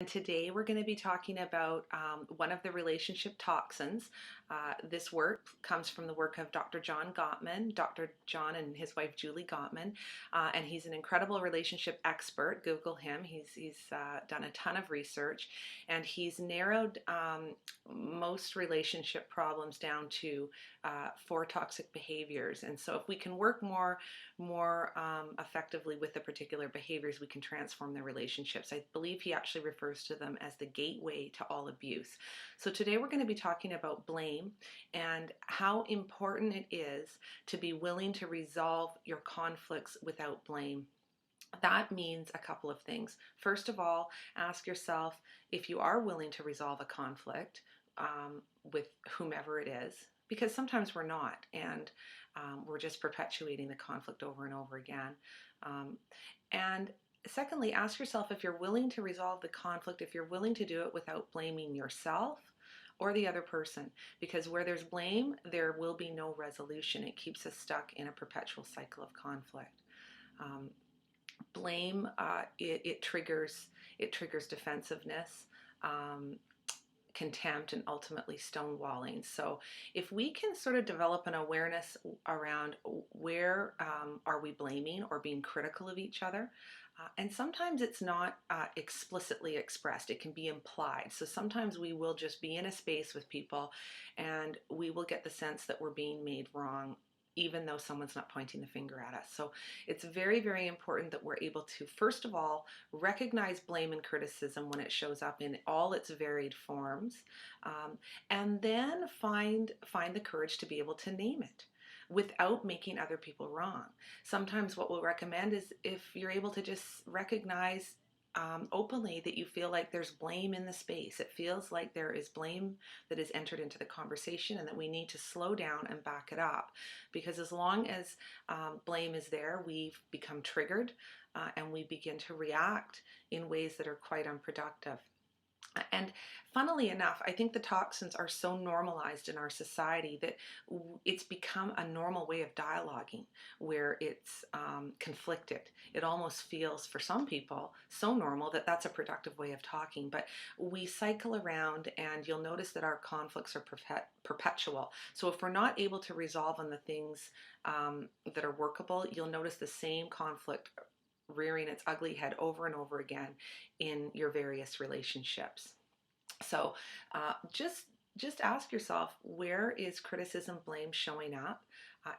And today we're going to be talking about one of the relationship toxins. This work comes from the work of Dr. John Gottman, Dr. John and his wife Julie Gottman, and he's an incredible relationship expert. Google him. He's done a ton of research, and he's narrowed most relationship problems down to 4 toxic behaviors. And so if we can work more effectively with the particular behaviors, we can transform the relationships. I believe he actually refers to them as the gateway to all abuse. So today we're going to be talking about blame and how important it is to be willing to resolve your conflicts without blame. That means a couple of things. First of all, ask yourself if you are willing to resolve a conflict with whomever it is, because sometimes we're not, and we're just perpetuating the conflict over and over again. And secondly, ask yourself if you're willing to resolve the conflict, if you're willing to do it without blaming yourself or the other person, because where there's blame, there will be no resolution. It keeps us stuck in a perpetual cycle of conflict. Blame it triggers defensiveness, contempt, and ultimately stonewalling. So if we can sort of develop an awareness around where are we blaming or being critical of each other, and sometimes it's not explicitly expressed, it can be implied. So sometimes we will just be in a space with people and we will get the sense that we're being made wrong even though someone's not pointing the finger at us. So it's very, very important that we're able to, first of all, recognize blame and criticism when it shows up in all its varied forms, and then find the courage to be able to name it without making other people wrong. Sometimes what we'll recommend is if you're able to just recognize openly that you feel like there's blame in the space. It feels like there is blame that is entered into the conversation and that we need to slow down and back it up. Because as long as blame is there, we've become triggered and we begin to react in ways that are quite unproductive. And funnily enough, I think the toxins are so normalized in our society that it's become a normal way of dialoguing where it's conflicted. It almost feels, for some people, so normal that that's a productive way of talking. But we cycle around, and you'll notice that our conflicts are perpetual. So if we're not able to resolve on the things that are workable, you'll notice the same conflict rearing its ugly head over and over again in your various relationships. So just ask yourself, where is criticism, blame showing up?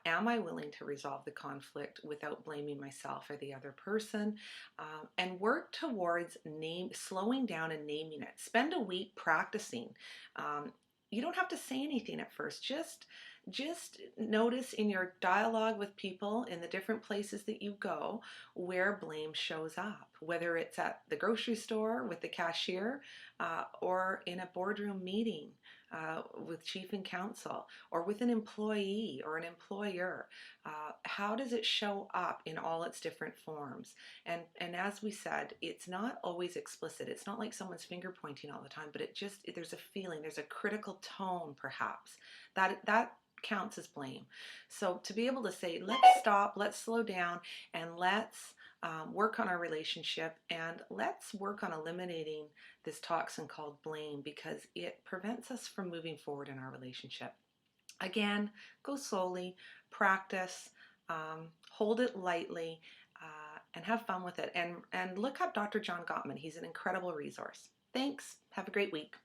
Am I willing to resolve the conflict without blaming myself or the other person? And work towards slowing down and naming it. Spend a week practicing. You don't have to say anything at first. Just notice in your dialogue with people in the different places that you go where blame shows up, whether it's at the grocery store with the cashier or in a boardroom meeting with chief and counsel or with an employee or an employer. How does it show up in all its different forms? And as we said, it's not always explicit. It's not like someone's finger pointing all the time, but there's a feeling, there's a critical tone perhaps that counts as blame. So to be able to say, let's stop, let's slow down, and let's work on our relationship, and let's work on eliminating this toxin called blame, because it prevents us from moving forward in our relationship. Again, go slowly, practice, hold it lightly, and have fun with it. And look up Dr. John Gottman. He's an incredible resource. Thanks. Have a great week.